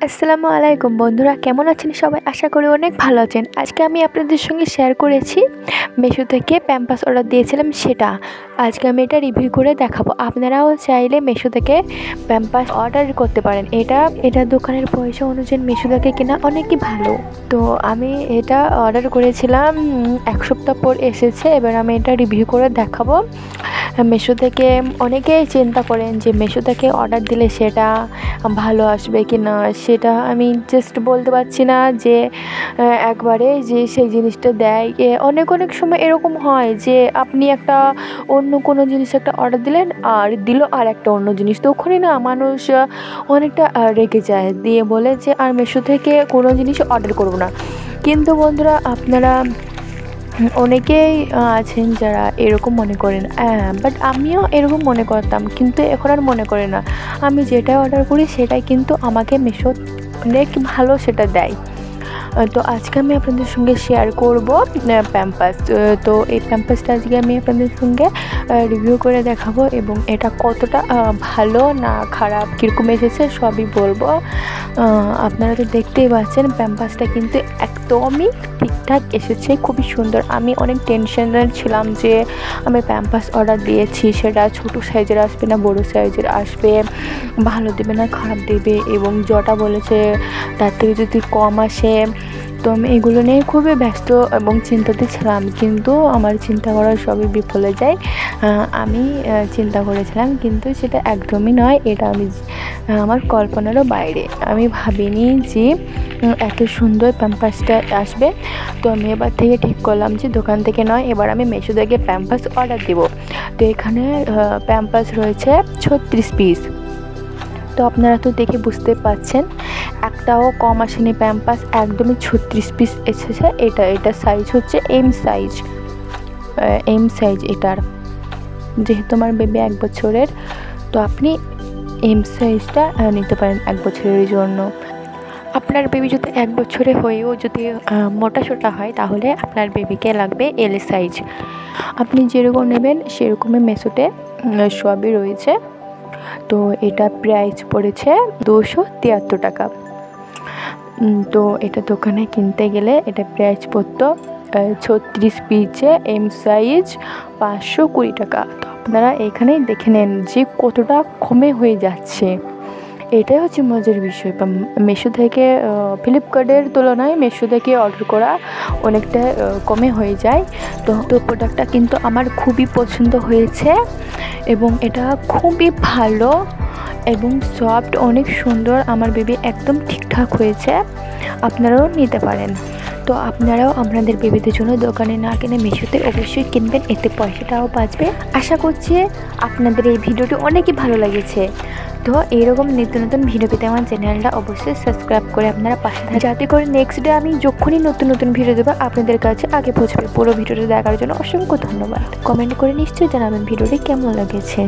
আসসালামু আলাইকুম বন্ধুরা, কেমন আছেন সবাই? আশা করি অনেক ভালো আছেন। আজকে আমি আপনাদের সঙ্গে শেয়ার করেছি মিশো থেকে প্যাম্পাস অর্ডার দিয়েছিলাম, সেটা আজকে আমি এটা রিভিউ করে দেখাবো। আপনারাও চাইলে মিশো থেকে প্যাম্পাস অর্ডার করতে পারেন। এটা দোকানের পয়সা অনুযায়ী মিশো থেকে কেনা অনেকই ভালো। তো আমি এটা অর্ডার করেছিলাম, এক সপ্তাহ পর এসেছে। এবার আমি এটা রিভিউ করে দেখাবো। মিশো থেকে অনেকেই চিন্তা করেন যে মিশো থেকে অর্ডার দিলে সেটা ভালো আসবে কি না, সেটা আমি জাস্ট বলতে পারছি না যে একবারে যে সেই জিনিসটা দেয়। অনেক সময় এরকম হয় যে আপনি একটা অন্য কোনো জিনিস একটা অর্ডার দিলেন আর দিল আর একটা অন্য জিনিস, তো ওখানে না মানুষ অনেকটা রেগে যায়, দিয়ে বলে যে আর মিশো থেকে কোনো জিনিস অর্ডার করব না। কিন্তু বন্ধুরা, আপনারা অনেকেই আছেন যারা এরকম মনে করেন, বাট আমিও এরকম মনে করতাম, কিন্তু এখন আর মনে করি না। আমি যেটা অর্ডার করি সেটাই কিন্তু আমাকে মিশো অনেক ভালো সেটা দেয়। তো আজকে আমি আপনাদের সঙ্গে শেয়ার করব প্যাম্পাস। তো এই প্যাম্পাসটা আজকে আমি আপনাদের সঙ্গে রিভিউ করে দেখাবো, এবং এটা কতটা ভালো না খারাপ, কীরকম এসেছে সবই বলবো। আপনারা তো দেখতেই পাচ্ছেন প্যাম্পাসটা কিন্তু একদমই ঠিকঠাক এসেছে, খুবই সুন্দর। আমি অনেক টেনশনে ছিলাম যে আমি প্যাম্পাস অর্ডার দিয়েছি, সেটা ছোটো সাইজের আসবে না বড়ো সাইজের আসবে, ভালো দেবে না খারাপ দেবে, এবং যটা বলেছে তার থেকে যদি কম আসে। তো আমি এগুলো নিয়ে খুবই ব্যস্ত এবং চিন্তাতে ছিলাম, কিন্তু আমার চিন্তা করার সবই বিফলে যায়। আমি চিন্তা করেছিলাম, কিন্তু সেটা একদমই নয়, এটা আমার কল্পনারও বাইরে। আমি ভাবিনি যে এত সুন্দর প্যাম্পাসটা আসবে। তো আমি এবার থেকে ঠিক করলাম যে দোকান থেকে নয়, এবার আমি মিশো থেকে প্যাম্পাস অর্ডার দেবো। তো এখানে প্যাম্পাস রয়েছে 36 পিস। তো আপনারা তো দেখে বুঝতে পারছেন একটাও কম আসেনি, প্যাম্পাস একদমই 36 পিস এসেছে। এটা সাইজ হচ্ছে এম সাইজ এটার। যেহেতু আমার বেবি 1 বছরের, তো আপনি এম সাইজটা নিতে পারেন 1 বছরের জন্য। আপনার বেবি যদি 1 বছরে হয়েও যদি মোটা সোটা হয়, তাহলে আপনার বেবিকে লাগবে এল সাইজ। আপনি যেরকম নেবেন সেরকমই মিশোতে সবই রয়েছে। তো এটা প্রাইস পড়েছে 273 টাকা। তো এটা দোকানে কিনতে গেলে এটা প্রাইস পড়তো 36 পিসে এম সাইজ 520 টাকা। তো আপনারা এখানেই দেখে নেন যে কতটা কমে হয়ে যাচ্ছে। এটাই হচ্ছে মজার বিষয়। মিশো থেকে ফ্লিপকার্টের তুলনায় মিশো থেকে অর্ডার করা অনেকটা কমে হয়ে যায়। তো প্রোডাক্টটা কিন্তু আমার খুবই পছন্দ হয়েছে, এবং এটা খুবই ভালো এবং সফট, অনেক সুন্দর। আমার বেবি একদম ঠিকঠাক হয়েছে, আপনারাও নিতে পারেন। তো আপনারাও আপনাদের বেবিদের জন্য দোকানে না কিনে মিশোতে অবশ্যই কিনবেন, এতে পয়সাটাও বাঁচবে। আশা করছি আপনাদের এই ভিডিওটি অনেকই ভালো লেগেছে। তো এইরকম নিত্য নতুন ভিডিও পেতে আমার চ্যানেলটা অবশ্যই সাবস্ক্রাইব করে আপনারা পাশে থাকেন, যাতে করে নেক্সট ডে আমি যখনই নতুন ভিডিও দেবো আপনাদের কাছে আগে পৌঁছবে। পুরো ভিডিওটি দেখার জন্য অসংখ্য ধন্যবাদ। কমেন্ট করে নিশ্চয়ই জানাবেন ভিডিওটি কেমন লেগেছে।